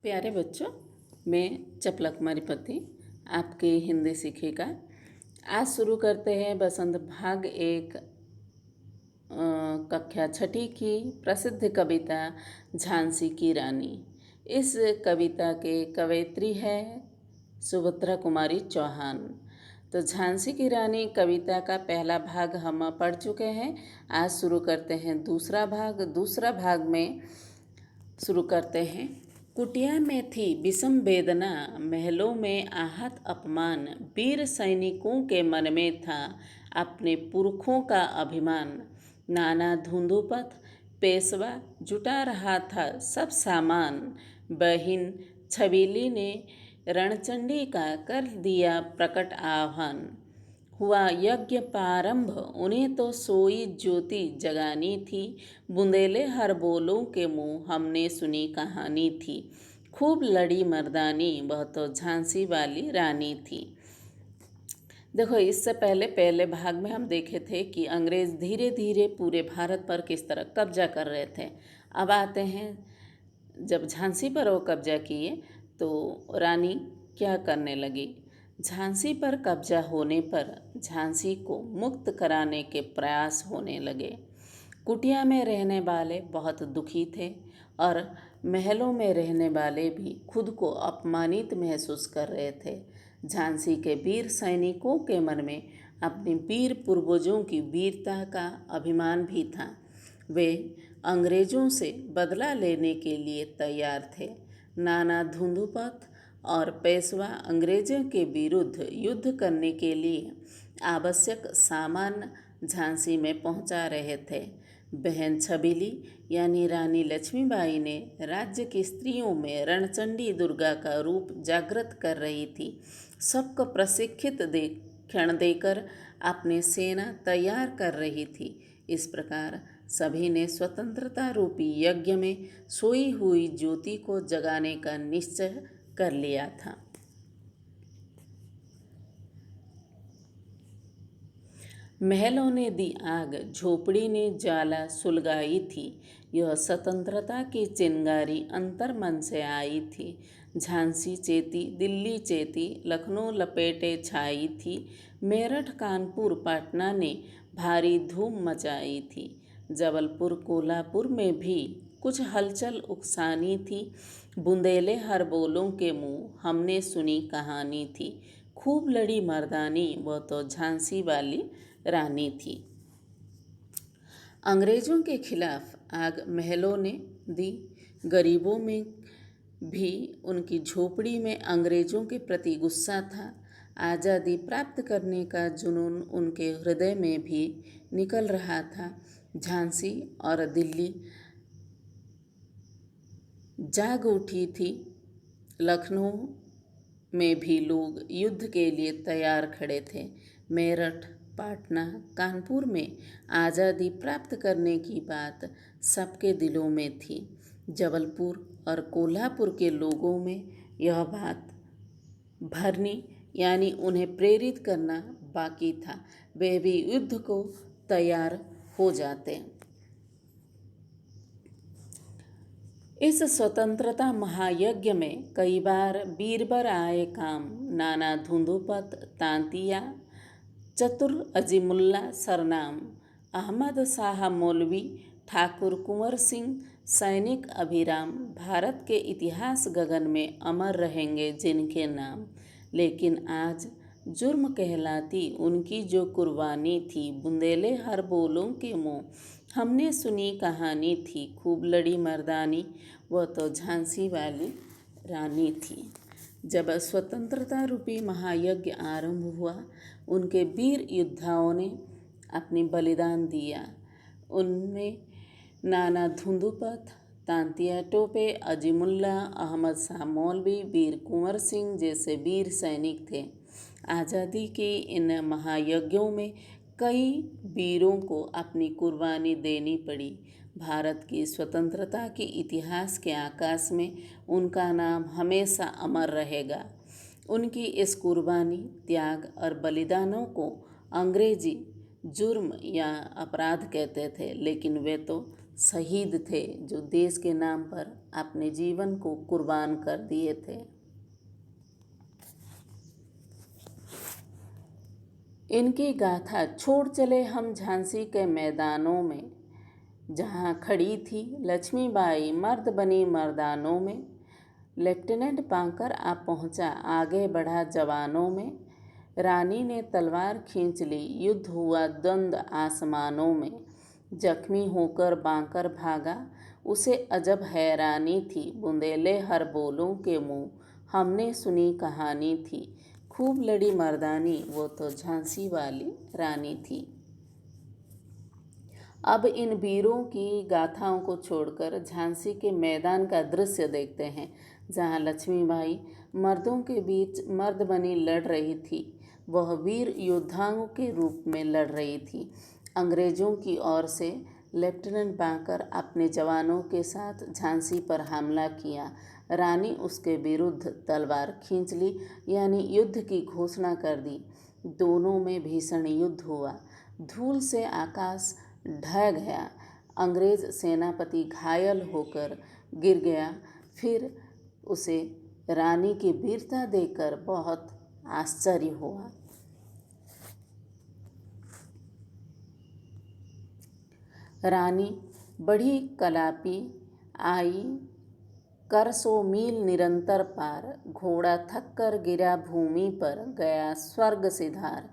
प्यारे बच्चों, मैं चपला कुमारी पति आपके हिंदी सीखिएगा। आज शुरू करते हैं बसंत भाग 1 कक्षा 6 की प्रसिद्ध कविता झांसी की रानी। इस कविता के कवयित्री है सुभद्रा कुमारी चौहान। तो झांसी की रानी कविता का पहला भाग हम पढ़ चुके हैं। आज शुरू करते हैं दूसरा भाग। दूसरा भाग में शुरू करते हैं। कुटिया में थी विषम वेदना, महलों में आहत अपमान, वीर सैनिकों के मन में था अपने पुरखों का अभिमान। नाना धुंधुपथ पेशवा जुटा रहा था सब सामान, बहिन छबीली ने रणचंडी का कर दिया प्रकट आह्वान। हुआ यज्ञ प्रारंभ उन्हें तो सोई ज्योति जगानी थी, बुंदेले हर बोलों के मुँह हमने सुनी कहानी थी। खूब लड़ी मर्दानी वह तो झांसी वाली रानी थी। देखो, इससे पहले भाग में हम देखे थे कि अंग्रेज़ धीरे धीरे पूरे भारत पर किस तरह कब्जा कर रहे थे। अब आते हैं, जब झांसी पर वो कब्जा किए तो रानी क्या करने लगी। झांसी पर कब्जा होने पर झांसी को मुक्त कराने के प्रयास होने लगे। कुटिया में रहने वाले बहुत दुखी थे और महलों में रहने वाले भी खुद को अपमानित महसूस कर रहे थे। झांसी के वीर सैनिकों के मन में अपने वीर पूर्वजों की वीरता का अभिमान भी था। वे अंग्रेज़ों से बदला लेने के लिए तैयार थे। नाना धुंधुपथ और पेशवा अंग्रेज़ों के विरुद्ध युद्ध करने के लिए आवश्यक सामान झांसी में पहुंचा रहे थे। बहन छबीली यानी रानी लक्ष्मीबाई ने राज्य की स्त्रियों में रणचंडी दुर्गा का रूप जागृत कर रही थी। सबको प्रशिक्षित क्षण देकर अपनी सेना तैयार कर रही थी। इस प्रकार सभी ने स्वतंत्रता रूपी यज्ञ में सोई हुई ज्योति को जगाने का निश्चय कर लिया था। महलों ने दी आग, झोपड़ी ने ज्वाला सुलगाई थी। यह स्वतंत्रता की चिंगारी अंतर मन से आई थी। झांसी चेती, दिल्ली चेती, लखनऊ लपेटे छाई थी। मेरठ कानपुर पटना ने भारी धूम मचाई थी। जबलपुर कोल्हापुर में भी कुछ हलचल उकसानी थी। बुंदेले हर बोलों के मुँह हमने सुनी कहानी थी। खूब लड़ी मर्दानी वह तो झांसी वाली रानी थी। अंग्रेज़ों के खिलाफ आग महलों ने दी। गरीबों में भी उनकी झोपड़ी में अंग्रेज़ों के प्रति गुस्सा था। आज़ादी प्राप्त करने का जुनून उनके हृदय में भी निकल रहा था। झांसी और दिल्ली जाग उठी थी। लखनऊ में भी लोग युद्ध के लिए तैयार खड़े थे। मेरठ, पटना, कानपुर में आज़ादी प्राप्त करने की बात सबके दिलों में थी। जबलपुर और कोल्हापुर के लोगों में यह बात भरनी यानी उन्हें प्रेरित करना बाकी था। वे भी युद्ध को तैयार हो जाते। इस स्वतंत्रता महायज्ञ में कई बार बीरबल आए काम। नाना धुंधुपथ, तांतिया, चतुर अजीमुल्ला सरनाम, अहमद शाह मौलवी, ठाकुर कुंवर सिंह, सैनिक अभिराम, भारत के इतिहास गगन में अमर रहेंगे जिनके नाम। लेकिन आज जुर्म कहलाती उनकी जो कुर्बानी थी। बुंदेले हर बोलों के मुँह हमने सुनी कहानी थी। खूब लड़ी मर्दानी वह तो झांसी वाली रानी थी। जब स्वतंत्रता रूपी महायज्ञ आरंभ हुआ, उनके वीर योद्धाओं ने अपनी बलिदान दिया। उनमें नाना धुंधुपथ, तांतिया टोपे, अजीमुल्ला, अहमद शाह मौलवी, वीर कुंवर सिंह जैसे वीर सैनिक थे। आज़ादी के इन महायज्ञों में कई वीरों को अपनी कुर्बानी देनी पड़ी। भारत की स्वतंत्रता के इतिहास के आकाश में उनका नाम हमेशा अमर रहेगा। उनकी इस कुर्बानी, त्याग और बलिदानों को अंग्रेजी जुर्म या अपराध कहते थे, लेकिन वे तो शहीद थे जो देश के नाम पर अपने जीवन को कुर्बान कर दिए थे। इनकी गाथा छोड़ चले हम झांसी के मैदानों में, जहाँ खड़ी थी लक्ष्मीबाई मर्द बनी मर्दानों में। लेफ्टिनेंट पांकर आ पहुँचा, आगे बढ़ा जवानों में। रानी ने तलवार खींच ली, युद्ध हुआ द्वंद्व आसमानों में। जख्मी होकर बांकर भागा, उसे अजब हैरानी थी। बुंदेले हर बोलों के मुँह, हमने सुनी कहानी थी। खूब लड़ी मर्दानी, वो तो झांसी वाली रानी थी। अब इन वीरों की गाथाओं को छोड़कर झांसी के मैदान का दृश्य देखते हैं, जहाँ लक्ष्मीबाई मर्दों के बीच मर्द बनी लड़ रही थी। वह वीर योद्धाओं के रूप में लड़ रही थी। अंग्रेजों की ओर से लेफ्टिनेंट बांकर अपने जवानों के साथ झांसी पर हमला किया। रानी उसके विरुद्ध तलवार खींच ली, यानी युद्ध की घोषणा कर दी। दोनों में भीषण युद्ध हुआ। धूल से आकाश ढह गया। अंग्रेज सेनापति घायल होकर गिर गया। फिर उसे रानी की वीरता देखकर बहुत आश्चर्य हुआ। रानी बढ़ी कलापी आई, कर 100 मील निरंतर पार। घोड़ा थक कर गिरा भूमि पर, गया स्वर्ग सिधार।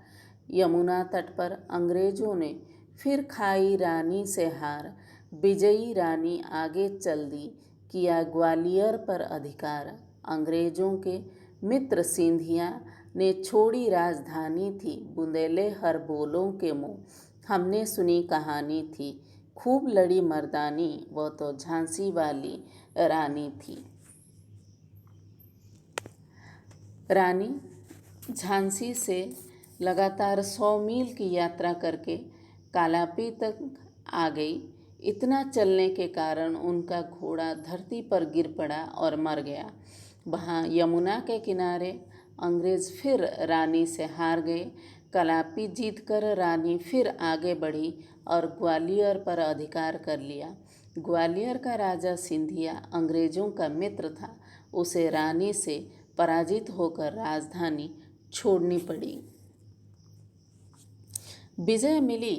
यमुना तट पर अंग्रेजों ने फिर खाई रानी से हार। विजयी रानी आगे चल दी, किया ग्वालियर पर अधिकार। अंग्रेजों के मित्र सिंधिया ने छोड़ी राजधानी थी। बुंदेले हर बोलों के मुँह, हमने सुनी कहानी थी। खूब लड़ी मर्दानी, वो तो झांसी वाली रानी थी। रानी झांसी से लगातार 100 मील की यात्रा करके कालापी तक आ गई। इतना चलने के कारण उनका घोड़ा धरती पर गिर पड़ा और मर गया। वहाँ यमुना के किनारे अंग्रेज फिर रानी से हार गए। कलापी जीतकर रानी फिर आगे बढ़ी और ग्वालियर पर अधिकार कर लिया। ग्वालियर का राजा सिंधिया अंग्रेजों का मित्र था। उसे रानी से पराजित होकर राजधानी छोड़नी पड़ी। विजय मिली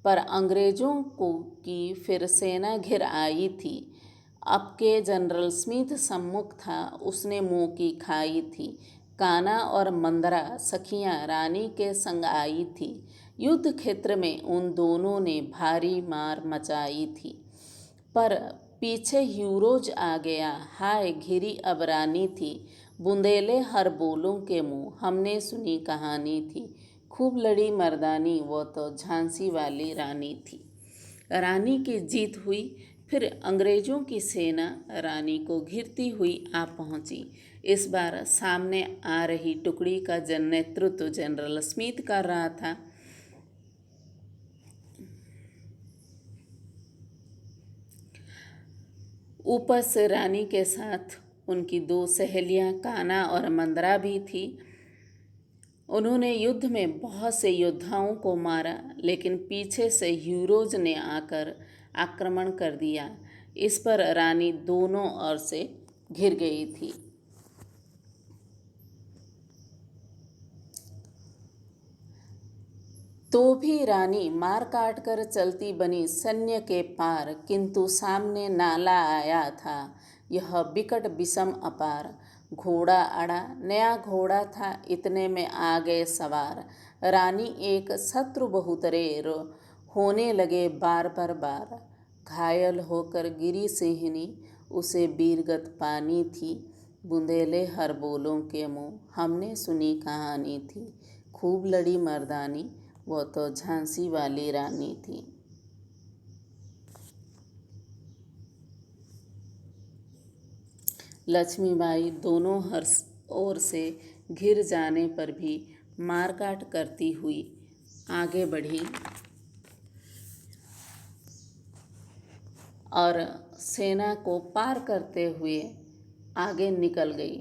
पर अंग्रेजों को की फिर सेना घिर आई थी। अब के जनरल स्मिथ सम्मुख था, उसने मुँह की खाई थी। काना और मंदरा सखियाँ रानी के संग आई थी। युद्ध क्षेत्र में उन दोनों ने भारी मार मचाई थी। पर पीछे ह्यूरोज आ गया, हाय घिरी अब रानी थी। बुंदेले हर बोलों के मुँह, हमने सुनी कहानी थी। खूब लड़ी मर्दानी, वो तो झांसी वाली रानी थी। रानी की जीत हुई। फिर अंग्रेजों की सेना रानी को घिरती हुई आ पहुंची। इस बार सामने आ रही टुकड़ी का नेतृत्व जनरल स्मिथ कर रहा था। ऊपर से रानी के साथ उनकी 2 सहेलियां काना और मंदरा भी थी। उन्होंने युद्ध में बहुत से योद्धाओं को मारा, लेकिन पीछे से ह्यूरोज ने आकर आक्रमण कर दिया। इस पर रानी दोनों ओर से घिर गई थी। तो भी रानी मार काट कर चलती बनी सैन्य के पार, किंतु सामने नाला आया था यह विकट विषम अपार। घोड़ा अड़ा, नया घोड़ा था, इतने में आ गए सवार। रानी एक शत्रु बहुतरे होने लगे बार पर बार। घायल होकर गिरी सिंहनी, उसे वीरगत पानी थी। बुंदेले हर बोलों के मुँह, हमने सुनी कहानी थी। खूब लड़ी मर्दानी, वो तो झांसी वाली रानी थी। लक्ष्मीबाई दोनों हर ओर से घिर जाने पर भी मारकाट करती हुई आगे बढ़ी और सेना को पार करते हुए आगे निकल गई।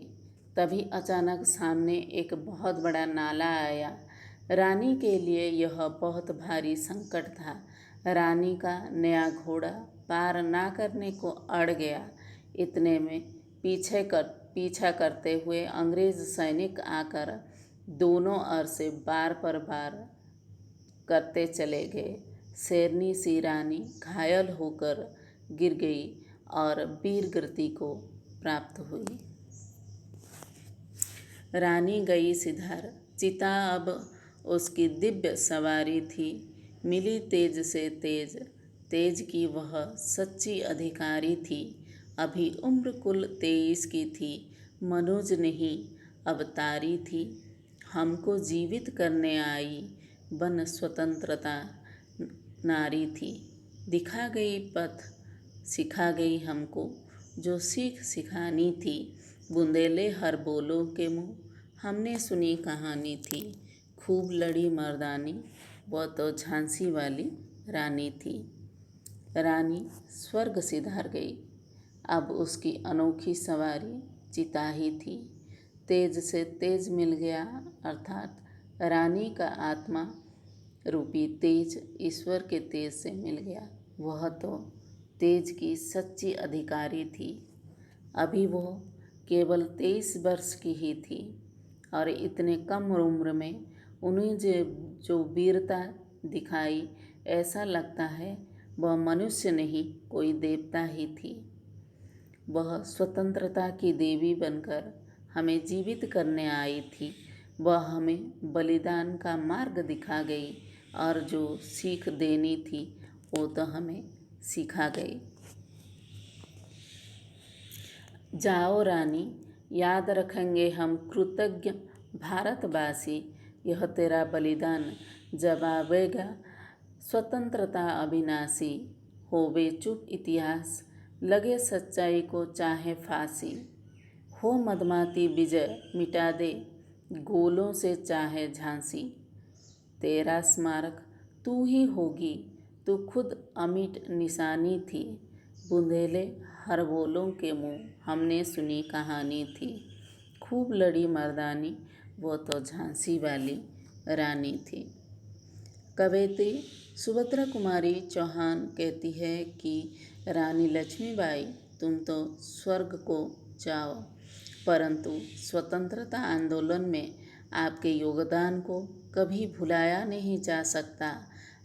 तभी अचानक सामने एक बहुत बड़ा नाला आया। रानी के लिए यह बहुत भारी संकट था। रानी का नया घोड़ा पार ना करने को अड़ गया। इतने में पीछा करते हुए अंग्रेज सैनिक आकर दोनों ओर से बार पर बार करते चले गए। शेरनी सी रानी घायल होकर गिर गई और वीर गति को प्राप्त हुई। रानी गई सिधार, चिता अब उसकी दिव्य सवारी थी। मिली तेज से तेज, तेज की वह सच्ची अधिकारी थी। अभी उम्र कुल 23 की थी, मनोज नहीं अवतारी थी। हमको जीवित करने आई बन स्वतंत्रता नारी थी। दिखा गई पथ, सिखा गई हमको जो सीख सिखानी थी। बुंदेले हर बोलों के मुँह, हमने सुनी कहानी थी। खूब लड़ी मर्दानी, वह तो झांसी वाली रानी थी। रानी स्वर्ग सिधार गई, अब उसकी अनोखी सवारी चिता ही थी। तेज से तेज मिल गया, अर्थात रानी का आत्मा रूपी तेज ईश्वर के तेज से मिल गया। वह तो तेज की सच्ची अधिकारी थी। अभी वो केवल 23 वर्ष की ही थी और इतने कम उम्र में उन्हें जो वीरता दिखाई, ऐसा लगता है वह मनुष्य नहीं कोई देवता ही थी। वह स्वतंत्रता की देवी बनकर हमें जीवित करने आई थी। वह हमें बलिदान का मार्ग दिखा गई और जो सीख देनी थी वो तो हमें सिखा गई। जाओ रानी, याद रखेंगे हम कृतज्ञ भारतवासी, यह तेरा बलिदान जवाबेगा स्वतंत्रता अविनाशी। होवे चुप इतिहास, लगे सच्चाई को चाहे फांसी। हो मदमाती विजय मिटा दे, गोलों से चाहे झांसी। तेरा स्मारक तू ही होगी, तू खुद अमिट निशानी थी। बुंदेले हर बोलों के मुँह, हमने सुनी कहानी थी। खूब लड़ी मर्दानी, वो तो झांसी वाली रानी थी। कवयित्री सुभद्रा कुमारी चौहान कहती है कि रानी लक्ष्मीबाई, तुम तो स्वर्ग को जाओ, परंतु स्वतंत्रता आंदोलन में आपके योगदान को कभी भुलाया नहीं जा सकता।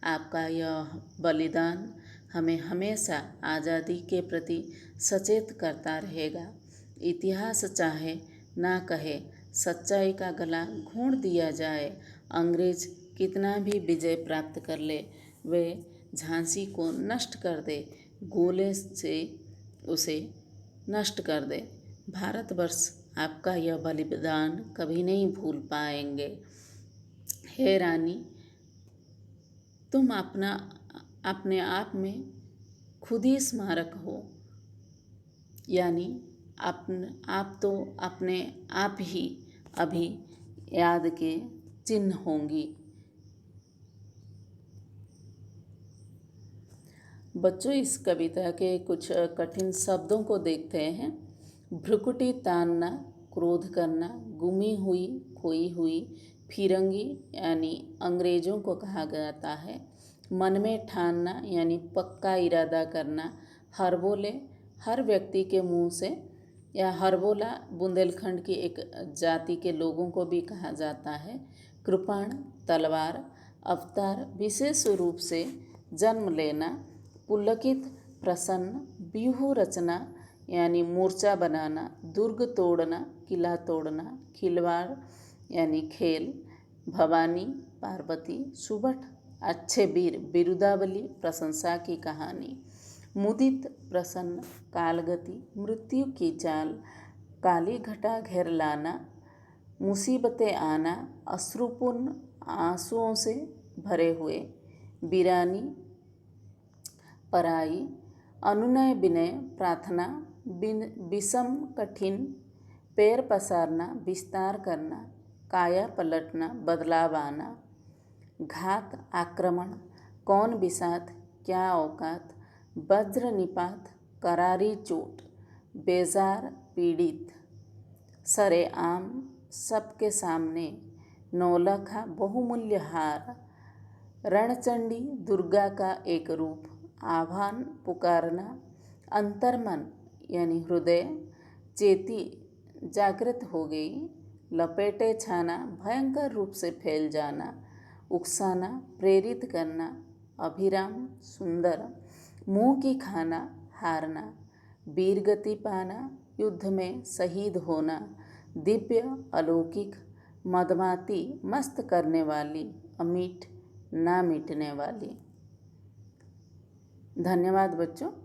आपका यह बलिदान हमें हमेशा आज़ादी के प्रति सचेत करता रहेगा। इतिहास चाहे ना कहे, सच्चाई का गला घोंट दिया जाए, अंग्रेज कितना भी विजय प्राप्त कर ले, वे झांसी को नष्ट कर दे, गोले से उसे नष्ट कर दे, भारतवर्ष आपका यह बलिदान कभी नहीं भूल पाएंगे। हे रानी, तुम अपने आप में खुद ही स्मारक हो, यानी आप तो अपने आप ही अभी याद के चिन्ह होंगी। बच्चों, इस कविता के कुछ कठिन शब्दों को देखते हैं। भ्रुकुटी तानना, क्रोध करना, गुमी हुई, खोई हुई, फिरंगी यानी अंग्रेजों को कहा जाता है। मन में ठानना यानी पक्का इरादा करना। हरबोले हर व्यक्ति के मुंह से, या हरबोला बुंदेलखंड की एक जाति के लोगों को भी कहा जाता है। कृपाण तलवार, अवतार विशेष रूप से जन्म लेना। पुलकित प्रसन्न, व्यूह रचना यानी मोर्चा बनाना, दुर्ग तोड़ना, किला तोड़ना। खिलवाड़ यानी खेल। भवानी पार्वती, सुबठ अच्छे वीर, बिरुदावली प्रशंसा की कहानी। मुदित प्रसन्न, कालगति मृत्यु की चाल, काली घटा घेर लाना, मुसीबतें आना, अश्रुपूर्ण आंसुओं से भरे हुए। वीरानी पराई, अनुनय विनय प्रार्थना, विषम कठिन, पैर पसारना, विस्तार करना, काया पलटना, बदलाव आना। घात आक्रमण, कौन बिसात क्या औकात, वज्र निपात करारी चोट, बेजार पीड़ित, सरेआम सबके सामने, नौलखा बहुमूल्य हार, रणचंडी दुर्गा का एक रूप, आह्वान पुकारना, अंतर्मन यानी हृदय, चेती जागृत हो गई, लपेटे छाना भयंकर रूप से फैल जाना, उकसाना प्रेरित करना, अभिराम सुंदर, मुंह की खाना हारना, वीरगति पाना युद्ध में शहीद होना, दिव्य अलौकिक, मदमाती मस्त करने वाली, अमीट ना मिटने वाली। धन्यवाद बच्चों।